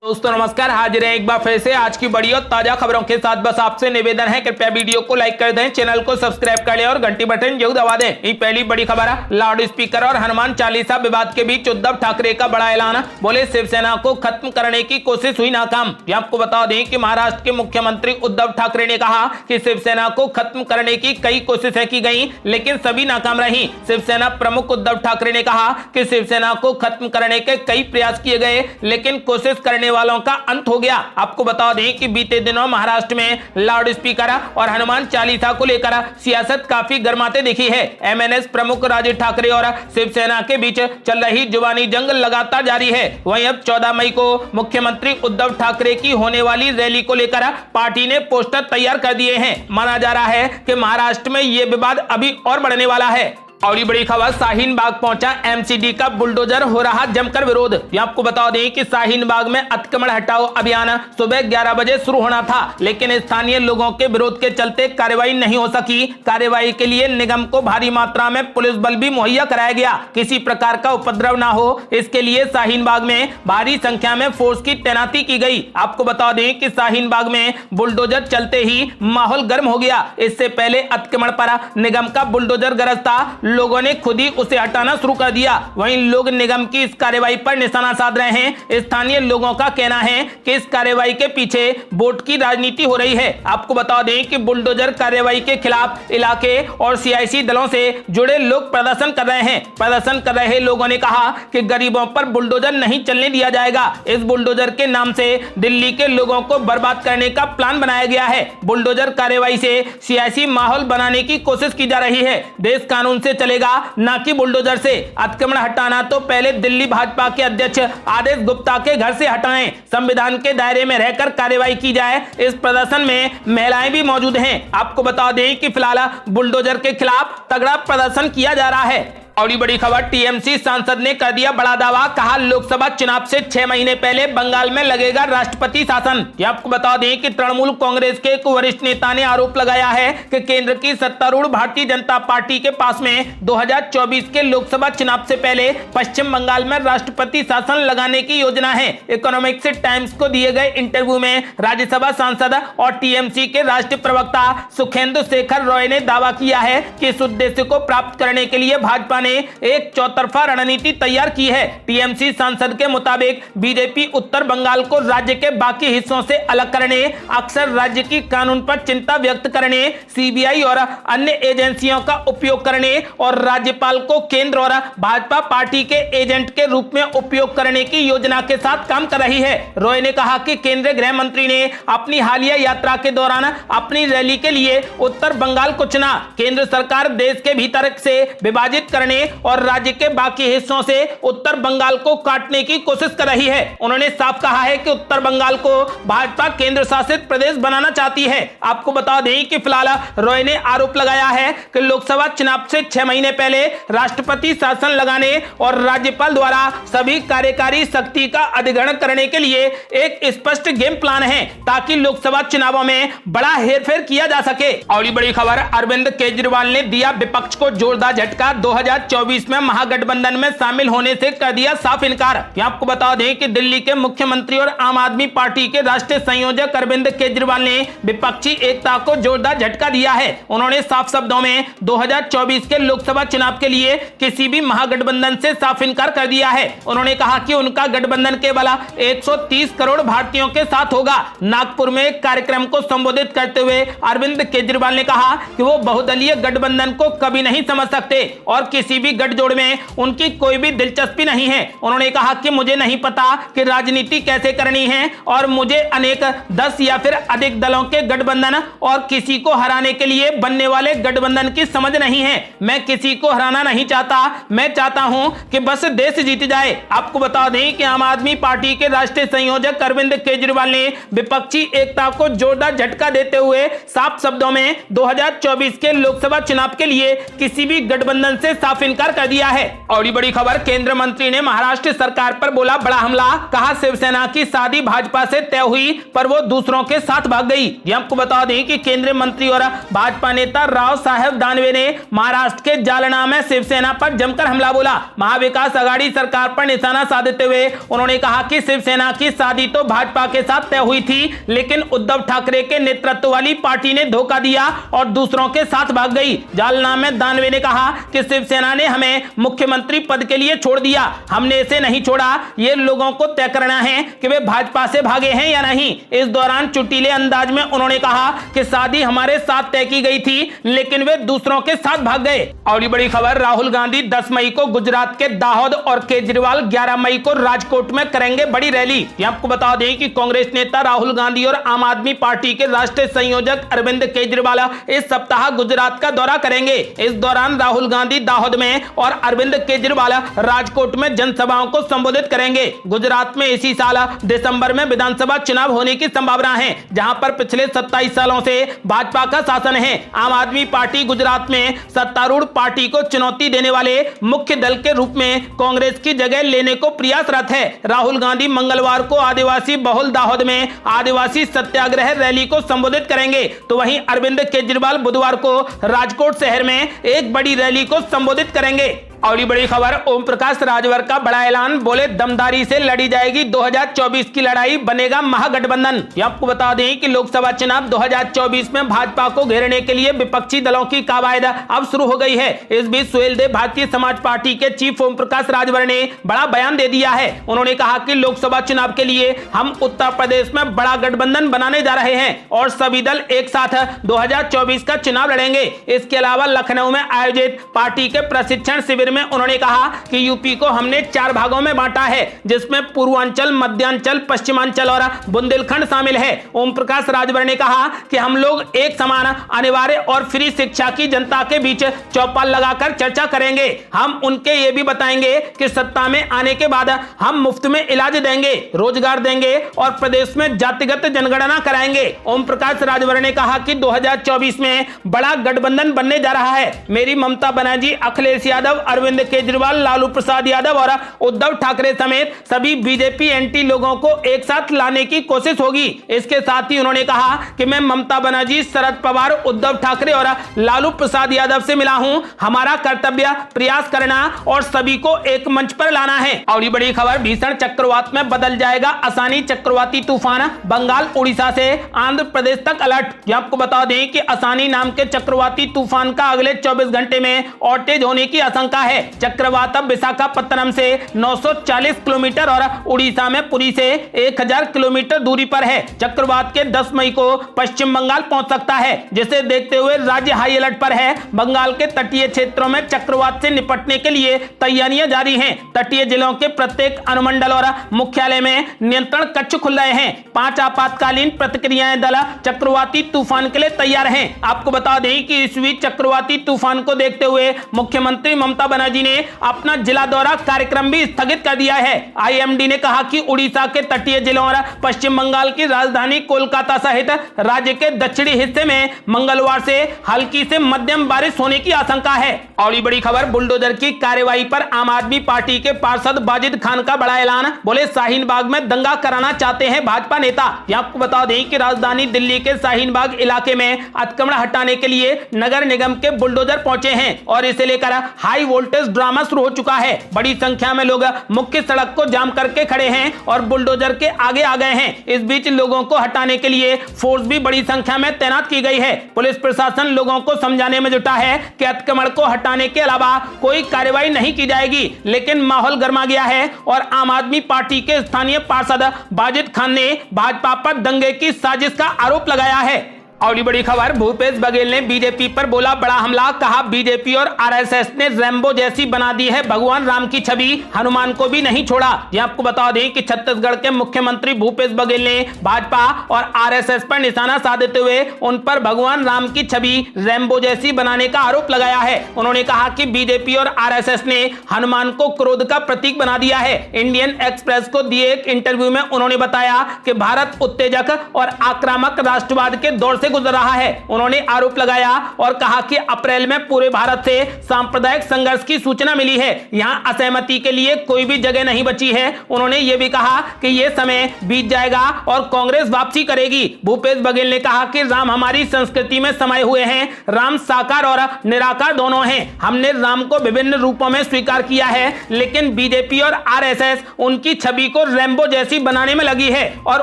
दोस्तों नमस्कार, हाजिर है एक बार फिर से आज की बड़ी और ताजा खबरों के साथ। बस आपसे निवेदन है, कृपया वीडियो को लाइक कर दें, चैनल को सब्सक्राइब कर लें और घंटी बटन जरूर दबा दें। ये पहली बड़ी खबर है। लाउड स्पीकर और हनुमान चालीसा विवाद के बीच उद्धव ठाकरे का बड़ा ऐलान। बोले शिवसेना को खत्म करने की कोशिश हुई नाकाम। आपको बता दें कि महाराष्ट्र के मुख्यमंत्री उद्धव ठाकरे ने कहा कि शिवसेना को खत्म करने की कई कोशिशें की गई, लेकिन सभी नाकाम रही। शिवसेना प्रमुख उद्धव ठाकरे ने कहा कि शिवसेना को खत्म करने के कई प्रयास किए गए, लेकिन कोशिश करने वालों का अंत हो गया। आपको बता दें कि बीते दिनों महाराष्ट्र में लाउड स्पीकर और हनुमान चालीसा को लेकर सियासत काफी गर्माते दिखी है। एमएनएस प्रमुख राज ठाकरे और शिवसेना के बीच चल रही जुबानी जंग लगातार जारी है। वहीं अब 14 मई को मुख्यमंत्री उद्धव ठाकरे की होने वाली रैली को लेकर पार्टी ने पोस्टर तैयार कर दिए हैं। माना जा रहा है कि महाराष्ट्र में यह विवाद अभी और बढ़ने वाला है। और ये बड़ी खबर, शाहीन बाग पहुंचा एमसीडी का बुलडोजर, हो रहा जमकर विरोध। आपको बता दें कि शाहीन बाग में अतिक्रमण हटाओ अभियान सुबह 11 बजे शुरू होना था, लेकिन स्थानीय लोगों के विरोध के चलते कार्रवाई नहीं हो सकी। कार्रवाई के लिए निगम को भारी मात्रा में पुलिस बल भी मुहैया कराया गया। किसी प्रकार का उपद्रव ना हो, इसके लिए शाहीन बाग में भारी संख्या में फोर्स की तैनाती की गई। आपको बता दें कि शाहीन बाग में बुलडोजर चलते ही माहौल गर्म हो गया। इससे पहले अतिक्रमण पर निगम का बुलडोजर गरजता, लोगों ने खुद ही उसे हटाना शुरू कर दिया। वहीं लोग निगम की इस कार्रवाई पर निशाना साध रहे हैं। स्थानीय लोगों का कहना है कि इस कार्रवाई के पीछे वोट की राजनीति हो रही है। आपको बता दें कि बुलडोजर कार्रवाई के खिलाफ इलाके और सियासी दलों से जुड़े लोग प्रदर्शन कर रहे हैं। प्रदर्शन कर रहे लोगों ने कहा कि गरीबों पर बुलडोजर नहीं चलने दिया जाएगा। इस बुलडोजर के नाम से दिल्ली के लोगों को बर्बाद करने का प्लान बनाया गया है। बुलडोजर कार्रवाई से सियासी माहौल बनाने की कोशिश की जा रही है। देश कानून से चलेगा, ना कि बुलडोजर से। अतिक्रमण हटाना तो पहले दिल्ली भाजपा के अध्यक्ष आदेश गुप्ता के घर से हटाएं। संविधान के दायरे में रहकर कार्रवाई की जाए। इस प्रदर्शन में महिलाएं भी मौजूद हैं। आपको बता दें कि फिलहाल बुलडोजर के खिलाफ तगड़ा प्रदर्शन किया जा रहा है। और बड़ी खबर, टीएमसी सांसद ने कर दिया बड़ा दावा। कहा लोकसभा चुनाव से 6 महीने पहले बंगाल में लगेगा राष्ट्रपति शासन। आपको बता दें कि तृणमूल कांग्रेस के एक वरिष्ठ नेता ने आरोप लगाया है कि केंद्र की सत्तारूढ़ भारतीय जनता पार्टी के पास में 2024 के लोकसभा चुनाव से पहले पश्चिम बंगाल में राष्ट्रपति शासन लगाने की योजना है। इकोनॉमिक्स टाइम्स को दिए गए इंटरव्यू में राज्यसभा सांसद और टीएमसी के राष्ट्रीय प्रवक्ता सुखेंदु शेखर रॉय ने दावा किया है कि इस उद्देश्य को प्राप्त करने के लिए भाजपा ने एक चौतरफा रणनीति तैयार की है। टीएमसी सांसद के मुताबिक बीजेपी उत्तर बंगाल को राज्य के बाकी हिस्सों से अलग करने, अक्सर राज्य की कानून पर चिंता व्यक्त करने, सीबीआई और अन्य एजेंसियों का उपयोग करने और राज्यपाल को केंद्र और भाजपा पार्टी के एजेंट के रूप में उपयोग करने की योजना के साथ काम कर रही है। रॉय ने कहा कि केंद्रीय गृह मंत्री ने अपनी हालिया यात्रा के दौरान अपनी रैली के लिए उत्तर बंगाल को चुना। केंद्र सरकार देश के भीतर से विभाजित करने और राज्य के बाकी हिस्सों से उत्तर बंगाल को काटने की कोशिश कर रही है। उन्होंने साफ कहा है कि उत्तर बंगाल को भाजपा केंद्र शासित प्रदेश बनाना चाहती है। आपको बता दें कि फिलहाल रॉय ने आरोप लगाया है कि लोकसभा चुनाव से 6 महीने पहले राष्ट्रपति शासन लगाने और राज्यपाल द्वारा सभी कार्यकारी शक्ति का अधिग्रहण करने के लिए एक स्पष्ट गेम प्लान है, ताकि लोकसभा चुनावों में बड़ा हेरफेर किया जा सके। और ये बड़ी खबर, अरविंद केजरीवाल ने दिया विपक्ष को जोरदार झटका। 2024 में महागठबंधन में शामिल होने से कर दिया साफ इनकार। आपको बता दें कि दिल्ली के मुख्यमंत्री और आम आदमी पार्टी के राष्ट्रीय संयोजक अरविंद केजरीवाल ने विपक्षी एकता को जोरदार झटका दिया है। उन्होंने साफ शब्दों में 2024 के लोकसभा चुनाव के लिए किसी भी महागठबंधन से साफ इनकार कर दिया है। उन्होंने कहा कि उनका गठबंधन केवल 130 करोड़ भारतीयों के साथ होगा। नागपुर में एक कार्यक्रम को संबोधित करते हुए अरविंद केजरीवाल ने कहा कि वो बहुदलीय गठबंधन को कभी नहीं समझ सकते और किसी भी गठजोड़ में उनकी कोई भी दिलचस्पी नहीं है। उन्होंने कहा कि मुझे नहीं पता कि राजनीति कैसे करनी है और मुझे अनेक 10 या फिर अधिक दलों के गठबंधन और किसी को हराने के लिए बनने वाले गठबंधन की समझ नहीं है। मैं किसी को हराना नहीं चाहता, मैं चाहता हूं कि बस देश जीत जाए। आपको बता दें कि आम आदमी पार्टी के राष्ट्रीय संयोजक अरविंद केजरीवाल ने विपक्षी एकता को जोरदार झटका देते हुए साफ शब्दों में 2024 के लोकसभा चुनाव के लिए किसी भी गठबंधन से साफ साफ इनकार कर दिया है। और बड़ी खबर, केंद्रीय मंत्री ने महाराष्ट्र सरकार पर बोला बड़ा हमला, कहा शिवसेना की शादी भाजपा से तय हुई पर वो दूसरों के साथ भाग गई। ये आपको बता दें कि केंद्रीय मंत्री और भाजपा नेता राव साहेब दानवे ने महाराष्ट्र के जालना में शिवसेना पर जमकर हमला बोला। महाविकास आघाड़ी सरकार पर निशाना साधते हुए उन्होंने कहा कि शिवसेना की शादी तो भाजपा के साथ तय हुई थी, लेकिन उद्धव ठाकरे के नेतृत्व वाली पार्टी ने धोखा दिया और दूसरों के साथ भाग गई। जालना में दानवे ने कहा कि शिवसेना ने हमें मुख्यमंत्री पद के लिए छोड़ दिया, हमने इसे नहीं छोड़ा, ये लोगों को तय करना है कि वे भाजपा से भागे हैं या नहीं। इस दौरान चुटीले अंदाज में उन्होंने कहा कि शादी हमारे साथ तय की गई थी, लेकिन वे दूसरों के साथ भाग गए। और बड़ी खबर, राहुल गांधी 10 मई को गुजरात के दाहोद और केजरीवाल 11 मई को राजकोट में करेंगे बड़ी रैली। आपको बता दें कि कांग्रेस नेता राहुल गांधी और आम आदमी पार्टी के राष्ट्रीय संयोजक अरविंद केजरीवाल इस सप्ताह गुजरात का दौरा करेंगे। इस दौरान राहुल गांधी दाहोद में और अरविंद केजरीवाल राजकोट में जनसभाओं को संबोधित करेंगे। गुजरात में इसी साल दिसंबर में विधानसभा चुनाव होने की संभावना है, जहां पर पिछले 27 सालों से भाजपा का शासन है। आम आदमी पार्टी गुजरात में सत्तारूढ़ पार्टी को चुनौती देने वाले मुख्य दल के रूप में कांग्रेस की जगह लेने को प्रयासरत है। राहुल गांधी मंगलवार को आदिवासी बहुल दाहोद में आदिवासी सत्याग्रह रैली को संबोधित करेंगे, तो वहीं अरविंद केजरीवाल बुधवार को राजकोट शहर में एक बड़ी रैली को संबोधित करेंगे। और ये बड़ी खबर, ओम प्रकाश राजभर का बड़ा ऐलान, बोले दमदारी से लड़ी जाएगी 2024 की लड़ाई, बनेगा महागठबंधन। आपको बता दें कि लोकसभा चुनाव 2024 में भाजपा को घेरने के लिए विपक्षी दलों की कवायद अब शुरू हो गई है। इस बीच सुहेलदेव भारतीय समाज पार्टी के चीफ ओम प्रकाश राजभर ने बड़ा बयान दे दिया है। उन्होंने कहा कि लोकसभा चुनाव के लिए हम उत्तर प्रदेश में बड़ा गठबंधन बनाने जा रहे हैं और सभी दल एक साथ 2024 का चुनाव लड़ेंगे। इसके अलावा लखनऊ में आयोजित पार्टी के प्रशिक्षण शिविर में उन्होंने कहा कि यूपी को हमने 4 भागों में बांटा है, जिसमें पूर्वांचल, मध्यांचल, पश्चिमांचल और बुंदेलखंड शामिल है। ओम प्रकाश राजभर ने कहा कि हम लोग एक समान, अनिवार्य और फ्री शिक्षा की जनता के बीच चौपाल लगाकर चर्चा करेंगे। हम उनके ये भी बताएंगे कि सत्ता में आने के बाद हम मुफ्त में इलाज देंगे, रोजगार देंगे और प्रदेश में जातिगत जनगणना कराएंगे। ओम प्रकाश राजभर ने कहा कि 2024 में बड़ा गठबंधन बनने जा रहा है। मेरी ममता बनर्जी, अखिलेश यादव, अरविंद केजरीवाल, लालू प्रसाद यादव और उद्धव ठाकरे समेत सभी बीजेपी एंटी लोगों को एक साथ लाने की कोशिश होगी। इसके साथ ही उन्होंने कहा कि मैं ममता बनर्जी, शरद पवार, उद्धव ठाकरे और लालू प्रसाद यादव से मिला हूं। हमारा कर्तव्य प्रयास करना और सभी को एक मंच पर लाना है। और ये बड़ी खबर, भीषण चक्रवात में बदल जाएगा असानी चक्रवाती तूफान, बंगाल उड़ीसा से आंध्र प्रदेश तक अलर्ट। आपको बता दें कि असानी नाम के चक्रवाती तूफान का अगले 24 घंटे में ऑटेज होने की आशंका है। चक्रवात अब विशाखापत्तनम से 940 किलोमीटर और उड़ीसा में पुरी से 1000 किलोमीटर दूरी पर है। चक्रवात के 10 मई को पश्चिम बंगाल पहुंच सकता है, जिसे देखते हुए राज्य हाई अलर्ट पर है। बंगाल के तटीय क्षेत्रों में चक्रवात से निपटने के लिए तैयारियां जारी हैं। तटीय जिलों के प्रत्येक अनुमंडल और मुख्यालय में नियंत्रण कक्ष खुल रहे हैं। 5 आपातकालीन प्रतिक्रियाएं दल चक्रवाती तूफान के लिए तैयार हैं। आपको बता दें कि इस बीच चक्रवाती तूफान को देखते हुए मुख्यमंत्री ममता बनर्जी ने अपना जिला दौरा कार्यक्रम भी स्थगित कर दिया है। आईएमडी ने कहा कि उड़ीसा के तटीय जिलों और पश्चिम बंगाल की राजधानी कोलकाता सहित राज्य के दक्षिणी हिस्से में मंगलवार से हल्की से मध्यम बारिश होने की आशंका है। और बड़ी खबर, बुलडोजर की कार्रवाई पर आम आदमी पार्टी के पार्षद बाजिद खान का बड़ा ऐलान, बोले शाहीन बाग में दंगा कराना चाहते हैं भाजपा नेता। आपको बता दें कि राजधानी दिल्ली के शाहीन बाग इलाके में अतिक्रमण हटाने के लिए नगर निगम के बुलडोजर पहुंचे हैं और इसे लेकर हाई वोल्टेज ड्रामा शुरू हो चुका है। बड़ी संख्या में लोग मुख्य सड़क को जाम करके खड़े हैं और बुलडोजर के आगे आ गए हैं। इस बीच लोगों को हटाने के लिए फोर्स भी बड़ी संख्या में तैनात की गई है। पुलिस प्रशासन लोगों को समझाने में जुटा है कि अतिक्रमण को हटाने के अलावा कोई कार्रवाई नहीं की जाएगी, लेकिन माहौल गर्मा गया है और आम आदमी पार्टी के स्थानीय पार्षद बाजिद खान ने भाजपा पर दंगे की साजिश का आरोप लगाया है। और ये बड़ी खबर, भूपेश बघेल ने बीजेपी पर बोला बड़ा हमला, कहा बीजेपी और आरएसएस ने रैम्बो जैसी बना दी है भगवान राम की छवि, हनुमान को भी नहीं छोड़ा। ये आपको बता दें कि छत्तीसगढ़ के मुख्यमंत्री भूपेश बघेल ने भाजपा और आरएसएस पर निशाना साधते हुए उन पर भगवान राम की छवि रैम्बो जैसी बनाने का आरोप लगाया है। उन्होंने कहा कि बीजेपी और आरएसएस ने हनुमान को क्रोध का प्रतीक बना दिया है। इंडियन एक्सप्रेस को दिए एक इंटरव्यू में उन्होंने बताया कि भारत उत्तेजक और आक्रामक राष्ट्रवाद के दौर से गुजर रहा है। उन्होंने आरोप लगाया और कहा कि अप्रैल में पूरे भारत से सांप्रदायिक संघर्ष की सूचना मिली है, यहां असहमति के लिए कोई भी जगह नहीं बची है। उन्होंने यह भी कहा कि यह समय बीत जाएगा और कांग्रेस वापसी करेगी। भूपेश बघेल ने कहा कि राम हमारी संस्कृति में समाये हुए हैं, राम साकार और निराकार दोनों हैं। हमने राम को विभिन्न रूपों में स्वीकार किया है, लेकिन बीजेपी और आरएसएस उनकी छवि को रैम्बो जैसी बनाने में लगी है और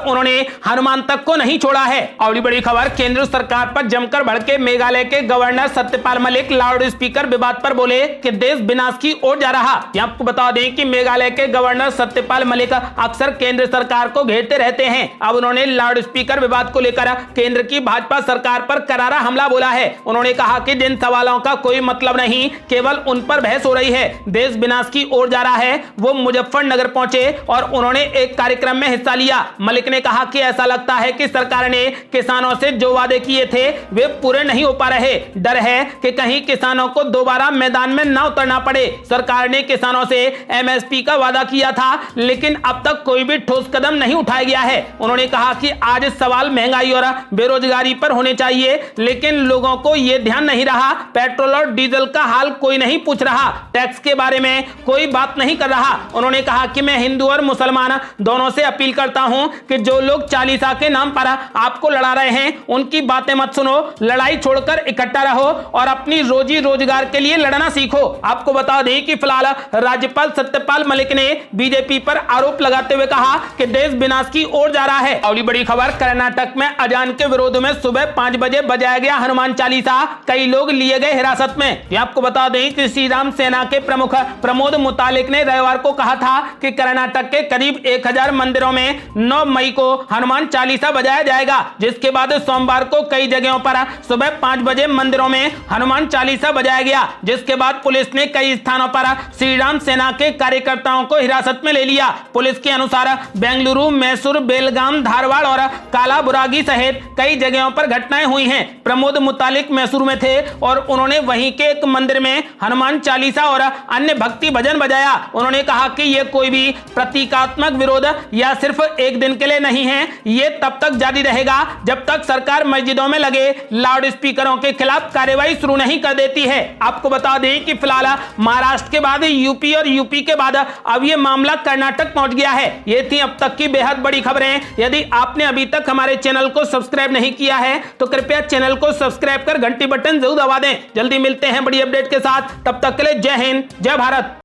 उन्होंने हनुमान तक को नहीं छोड़ा है। और बड़ी खबर, केंद्र सरकार पर जमकर भड़के मेघालय के governor Satyapal Malik loud speaker विवाद पर बोले कि देश विनाश की ओर जा रहा। आपको बता दें कि मेघालय के गवर्नर सत्यपाल मलिक अक्सर केंद्र सरकार को घेरते रहते हैं। अब उन्होंने लाउड स्पीकर विवाद को लेकर केंद्र की भाजपा सरकार पर करारा हमला बोला है। उन्होंने कहा कि जिन सवालों का कोई मतलब नहीं, केवल उन पर बहस हो रही है। देश विनाश की ओर जा रहा है। वो मुजफ्फरनगर पहुंचे और उन्होंने एक कार्यक्रम में हिस्सा लिया। मलिक ने कहा कि ऐसा लगता है कि सरकार ने किसानों से जो वादे किए थे वे पूरे नहीं हो पा रहे। डर है कि कहीं किसानों को दोबारा मैदान में ना उतरना पड़े। सरकार ने किसानों से एमएसपी का वादा किया था, लेकिन अब तक कोई भी ठोस कदम नहीं उठाया गया है। उन्होंने कहा कि आज सवाल महंगाई और बेरोजगारी पर होने चाहिए, लेकिन लोगों को यह ध्यान नहीं रहा। पेट्रोल और डीजल का हाल कोई नहीं पूछ रहा, टैक्स के बारे में कोई बात नहीं कर रहा। उन्होंने कहा कि मैं हिंदू और मुसलमान दोनों से अपील करता हूं कि जो लोग चालीसा के नाम पर आपको लड़ा रहे हैं उनकी बातें मत सुनो, लड़ाई छोड़कर इकट्ठा रहो और अपनी रोजी रोजगार के लिए लड़ना सीखो। आपको बता दें कि फिलहाल राज्यपाल सत्यपाल मलिक ने बीजेपी पर आरोप लगाते हुए कहा कि देश विनाश की ओर जा रहा है। अगली बड़ी खबर, कर्नाटक में अजान के विरोध में सुबह 5 बजे बजाया गया हनुमान चालीसा, कई लोग लिए गए हिरासत में। आपको बता दें कि श्री राम सेना के प्रमुख प्रमोद मुतालिक ने रविवार को कहा था कि कर्नाटक के करीब 1000 मंदिरों में 9 मई को हनुमान चालीसा बजाया जाएगा, जिसके बाद सोमवार को कई जगहों पर सुबह 5 बजे मंदिरों में हनुमान चालीसा बजाया गया, जिसके बाद पुलिस ने कई स्थानों पर श्री राम सेना के कार्यकर्ताओं को हिरासत में ले लिया। पुलिस के अनुसार बेंगलुरु, मैसूर, बेलगाम, धारवाड़ और कालाबुरागी सहित कई जगहों पर घटनाएं हुई हैं। प्रमोद मुतालिक मैसूर में थे और उन्होंने वहीं के एक मंदिर में हनुमान चालीसा और अन्य भक्ति भजन बजाया। उन्होंने कहा कि यह कोई भी प्रतीकात्मक विरोध या सिर्फ एक दिन के लिए नहीं है, ये तब तक जारी रहेगा जब तक सरकार मस्जिदों में लगे लाउड स्पीकरों के खिलाफ कार्रवाई शुरू नहीं कर देती है। आपको बता दें कि फिलहाल महाराष्ट्र के बाद यूपी और यूपी के बाद अब यह मामला कर्नाटक पहुंच गया है। ये थी अब तक की बेहद बड़ी खबरें। यदि आपने अभी तक हमारे चैनल को सब्सक्राइब नहीं किया है तो कृपया चैनल को सब्सक्राइब कर घंटी बटन जरूर दबा दें। जल्दी मिलते हैं बड़ी अपडेट के साथ, तब तक के लिए जय हिंद, जय भारत।